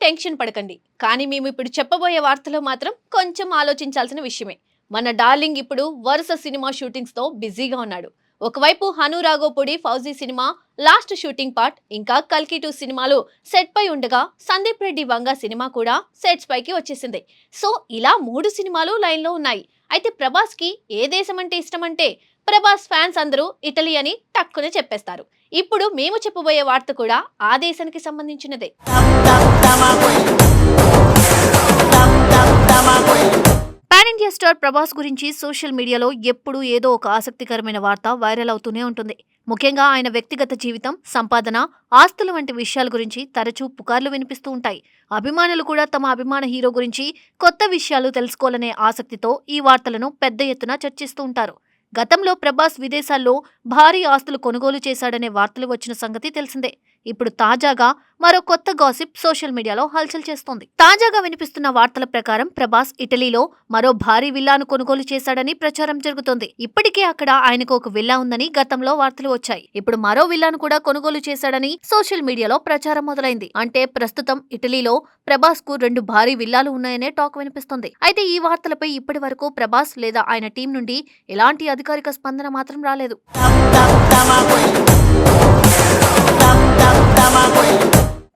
Tension పడకండి. కానీ మేము ఇప్పుడు చెప్పబోయే వార్తలో మాత్రం కొంచెం ఆలోచించాల్సిన విషయమే. మన డార్లింగ్ ఇప్పుడు వరుస సినిమా షూటింగ్స్ తో బిజీగా ఉన్నాడు. ఒకవైపు Hanu Raghavapudi Fauji cinema last shooting part, ఇంకా కల్కి 2 సినిమాలు సెట్ పై ఉండగా సందీప్ రెడ్డి వంగ సినిమా కూడా సెట్స్ పైకి వచ్చేసింది. సో ఇలా 3 సినిమాలు లైన్ లో ఉన్నాయి. అయితే ప్రభాస్ కి ఏ దేశం అంటే ఇష్టం అంటే ప్రభాస్ ఫ్యాన్స్ అందరూ ఇటలీ అని టక్కున చెప్పేస్తారు. ఇప్పుడు మేము చెప్పబోయే వార్త కూడా ఆ దేశానికి సంబంధించినదే. పాన్ ఇండియా స్టార్ ప్రభాస్ గురించి సోషల్ మీడియాలో ఎప్పుడూ ఏదో ఒక ఆసక్తికరమైన వార్త వైరల్ అవుతూనే ఉంటుంది. ముఖ్యంగా ఆయన వ్యక్తిగత జీవితం, సంపాదన, ఆస్తుల వంటి విషయాల గురించి తరచూ పుకార్లు వినిపిస్తూ ఉంటాయి. అభిమానులు కూడా తమ అభిమాన హీరో గురించి కొత్త విషయాలు తెలుసుకోవాలనే ఆసక్తితో ఈ వార్తలను పెద్ద ఎత్తున చర్చిస్తూ ఉంటారు. గతంలో ప్రభాస్ విదేశాల్లో భారీ ఆస్తులు కొనుగోలు చేశాడనే వార్తలు వచ్చిన సంగతి తెలిసిందే. ఇప్పుడు తాజాగా మరో కొత్త గాసిప్ సోషల్ మీడియాలో హల్చల్ చేస్తోంది. తాజాగా వినిపిస్తున్న వార్తల ప్రకారం ప్రభాస్ ఇటలీలో మరో భారీ విల్లాను కొనుగోలు చేశాడని ప్రచారం జరుగుతోంది. ఇప్పటికే అక్కడ ఆయనకు ఒక విల్లా ఉందని గతంలో వార్తలు వచ్చాయి. ఇప్పుడు మరో విల్లాను కూడా కొనుగోలు చేశాడని సోషల్ మీడియాలో ప్రచారం మొదలైంది. అంటే ప్రస్తుతం ఇటలీలో ప్రభాస్ కు 2 భారీ విల్లాలు ఉన్నాయనే టాక్ వినిపిస్తుంది. అయితే ఈ వార్తలపై ఇప్పటి వరకు ప్రభాస్ లేదా ఆయన టీం నుండి ఎలాంటి అధికారిక స్పందన మాత్రం రాలేదు.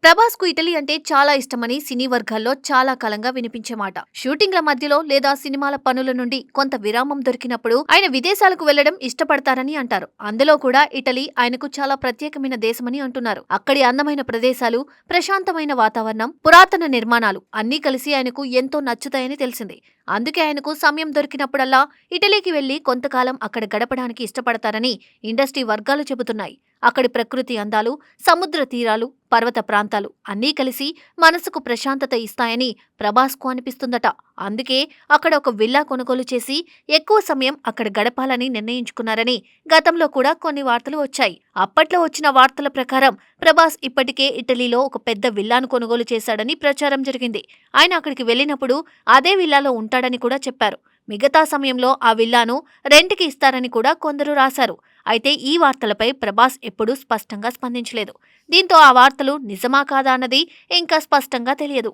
ప్రభాస్ కు ఇటలీ అంటే చాలా ఇష్టమని సినీ వర్గాల్లో చాలా కాలంగా వినిపించే మాట. షూటింగ్ల మధ్యలో లేదా సినిమాల పనుల నుండి కొంత విరామం దొరికినప్పుడు ఆయన విదేశాలకు వెళ్లడం ఇష్టపడతారని అంటారు. అందులో కూడా ఇటలీ ఆయనకు చాలా ప్రత్యేకమైన దేశమని అంటున్నారు. అక్కడి అందమైన ప్రదేశాలు, ప్రశాంతమైన వాతావరణం, పురాతన నిర్మాణాలు అన్నీ కలిసి ఆయనకు ఎంతో నచ్చుతాయని తెలిసింది. అందుకే ఆయనకు సమయం దొరికినప్పుడల్లా ఇటలీకి వెళ్లి కొంతకాలం అక్కడ గడపడానికి ఇష్టపడతారని ఇండస్ట్రీ వర్గాలు చెబుతున్నాయి. అక్కడి ప్రకృతి అందాలు, సముద్ర తీరాలు, పర్వత ప్రాంతాలు అన్నీ కలిసి మనసుకు ప్రశాంతత ఇస్తాయని ప్రభాస్ కు అనిపిస్తుందట. అందుకే అక్కడ ఒక విల్లా కొనుగోలు చేసి ఎక్కువ సమయం అక్కడ గడపాలని నిర్ణయించుకున్నారని గతంలో కూడా కొన్ని వార్తలు వచ్చాయి. అప్పట్లో వచ్చిన వార్తల ప్రకారం ప్రభాస్ ఇప్పటికే ఇటలీలో ఒక పెద్ద విల్లాను కొనుగోలు చేశాడని ప్రచారం జరిగింది. ఆయన అక్కడికి వెళ్లినప్పుడు అదే విల్లాలో ఉంటాడని కూడా చెప్పారు. మిగతా సమయంలో ఆ విల్లాను రెంట్కి ఇస్తారని కూడా కొందరు రాశారు. అయితే ఈ వార్తలపై ప్రభాస్ ఎప్పుడూ స్పష్టంగా స్పందించలేదు. దీంతో ఆ వార్తలు నిజమా కాదా అన్నది ఇంకా స్పష్టంగా తెలియదు.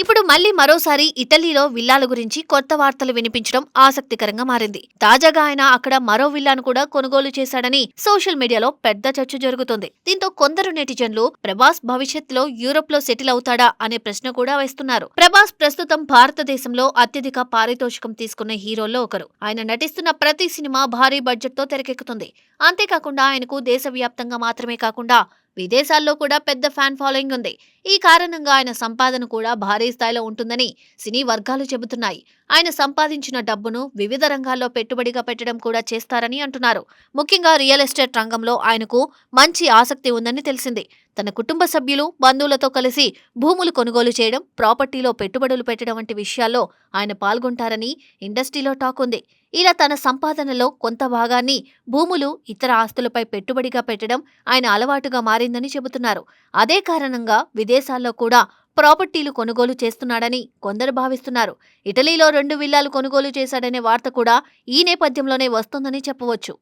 ఇప్పుడు మళ్లీ మరోసారి ఇటలీలో విల్లాల గురించి కొత్త వార్తలు వినిపించడం ఆసక్తికరంగా మారింది. తాజాగా ఆయన అక్కడ మరో విల్లాను కూడా కొనుగోలు చేశాడని సోషల్ మీడియాలో పెద్ద చర్చ జరుగుతుంది. దీంతో కొందరు నెటిజన్లు ప్రభాస్ భవిష్యత్తులో యూరోప్ లో సెటిల్ అవుతాడా అనే ప్రశ్న కూడా వేస్తున్నారు. ప్రభాస్ ప్రస్తుతం భారతదేశంలో అత్యధిక పారితోషికం తీసుకున్న హీరోల్లో ఒకరు. ఆయన నటిస్తున్న ప్రతి సినిమా భారీ బడ్జెట్ తో తెరకెక్కుతుంది. అంతేకాకుండా ఆయనకు దేశవ్యాప్తంగా మాత్రమే కాకుండా విదేశాల్లో కూడా పెద్ద ఫ్యాన్ ఫాలోయింగ్ ఉంది. ఈ కారణంగా ఆయన సంపాదన కూడా భారీ స్థాయిలో ఉంటుందని సినీ వర్గాలు చెబుతున్నాయి. ఆయన సంపాదించిన డబ్బును వివిధ రంగాల్లో పెట్టుబడిగా పెట్టడం కూడా చేస్తారని అంటున్నారు. ముఖ్యంగా రియల్ ఎస్టేట్ రంగంలో ఆయనకు మంచి ఆసక్తి ఉందని తెలిసింది. తన కుటుంబ సభ్యులు, బంధువులతో కలిసి భూములు కొనుగోలు చేయడం, ప్రాపర్టీలో పెట్టుబడులు పెట్టడం వంటి విషయాల్లో ఆయన పాల్గొంటారని ఇండస్ట్రీలో టాక్ ఉంది. ఇలా తన సంపాదనలో కొంత భాగాన్ని భూములు, ఇతర ఆస్తులపై పెట్టుబడిగా పెట్టడం ఆయన అలవాటుగా మారిందని చెబుతున్నారు. అదే కారణంగా విదేశాల్లో కూడా ప్రాపర్టీలు కొనుగోలు చేస్తున్నాడని కొందరు భావిస్తున్నారు. ఇటలీలో 2 విల్లాలు కొనుగోలు చేశాడనే వార్త కూడా ఈ నేపథ్యంలోనే వస్తోందని చెప్పవచ్చు.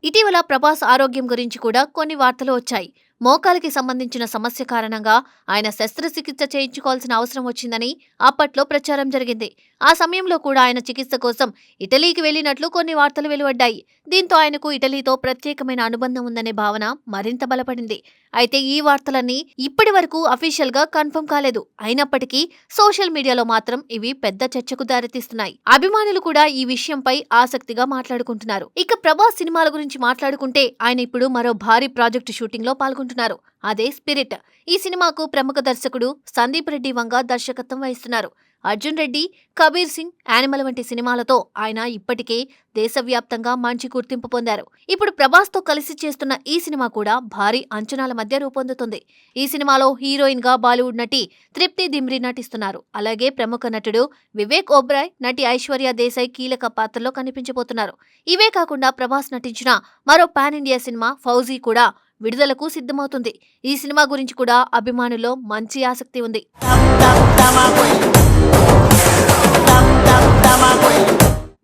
ఇటీవల ప్రభాస్ ఆరోగ్యం గురించి కూడా కొన్ని వార్తలు వచ్చాయి. మోకాలికి సంబంధించిన సమస్య కారణంగా ఆయన శస్త్రచికిత్స చేయించుకోవాల్సిన అవసరం వచ్చిందని అప్పట్లో ప్రచారం జరిగింది. ఆ సమయంలో కూడా ఆయన చికిత్స కోసం ఇటలీకి వెళ్లినట్లు కొన్ని వార్తలు వెలువడ్డాయి. దీంతో ఆయనకు ఇటలీతో ప్రత్యేకమైన అనుబంధం ఉందనే భావన మరింత బలపడింది. అయితే ఈ వార్తలన్నీ ఇప్పటి వరకు అఫీషియల్ గా కన్ఫర్మ్ కాలేదు. అయినప్పటికీ సోషల్ మీడియాలో మాత్రం ఇవి పెద్ద చర్చకు దారితీస్తున్నాయి. అభిమానులు కూడా ఈ విషయంపై ఆసక్తిగా మాట్లాడుకుంటున్నారు. ఇక ప్రభాస్ సినిమాల గురించి మాట్లాడుకుంటే ఆయన ఇప్పుడు మరో భారీ ప్రాజెక్టు షూటింగ్ లో పాల్గొంటున్నారు. అదే స్పిరిట్. ఈ సినిమాకు ప్రముఖ దర్శకుడు సందీప్ రెడ్డి వంగ దర్శకత్వం వహిస్తున్నారు. అర్జున్ రెడ్డి, కబీర్ సింగ్, యానిమల్ వంటి సినిమాలతో ఆయన ఇప్పటికే దేశవ్యాప్తంగా మంచి గుర్తింపు పొందారు. ఇప్పుడు ప్రభాస్ తో కలిసి చేస్తున్న ఈ సినిమా కూడా భారీ అంచనాల మధ్య రూపొందుతుంది. ఈ సినిమాలో హీరోయిన్ గా బాలీవుడ్ నటి తృప్తి దిమ్రి నటిస్తున్నారు. అలాగే ప్రముఖ నటుడు వివేక్ ఓబ్రాయ్, నటి ఐశ్వర్య దేశాయ్ కీలక పాత్రలో కనిపించబోతున్నారు. ఇవే కాకుండా ప్రభాస్ నటించిన మరో పాన్ ఇండియా సినిమా ఫౌజీ కూడా విడుదలకు సిద్ధమవుతుంది. ఈ సినిమా గురించి కూడా అభిమానుల్లో మంచి ఆసక్తి ఉంది.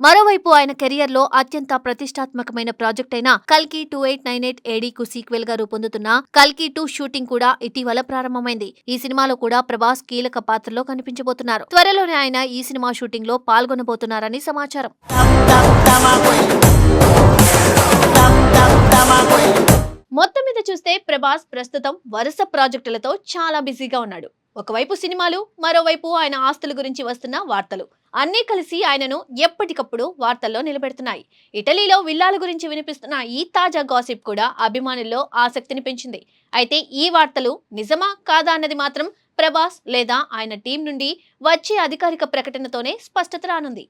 మరోవైపు ఆయన కెరియర్ లో అత్యంత ప్రతిష్టాత్మకమైన ప్రాజెక్ట్ అయిన కల్కి 2898 ఏడీకు సీక్వెల్ గా రూపొందుతున్న కల్కి 2 షూటింగ్ కూడా ఇటీవల ప్రారంభమైంది. ఈ సినిమాలో కూడా ప్రభాస్ కీలక పాత్రలో కనిపించబోతున్నారు. త్వరలోనే ఆయన ఈ సినిమా షూటింగ్ లో పాల్గొనబోతున్నారని సమాచారం. మొత్తం మీద చూస్తే ప్రభాస్ ప్రస్తుతం వరుస ప్రాజెక్టులతో చాలా బిజీగా ఉన్నాడు. ఒకవైపు సినిమాలు, మరోవైపు ఆయన ఆస్తుల గురించి వస్తున్న వార్తలు అన్నీ కలిసి ఆయనను ఎప్పటికప్పుడు వార్తల్లో నిలబెడుతున్నాయి. ఇటలీలో విల్లాల గురించి వినిపిస్తున్న ఈ తాజా గాసిప్ కూడా అభిమానుల్లో ఆసక్తిని పెంచింది. అయితే ఈ వార్తలు నిజమా కాదా అన్నది మాత్రం ప్రభాస్ లేదా ఆయన టీం నుండి వచ్చే అధికారిక ప్రకటనతోనే స్పష్టత రానుంది.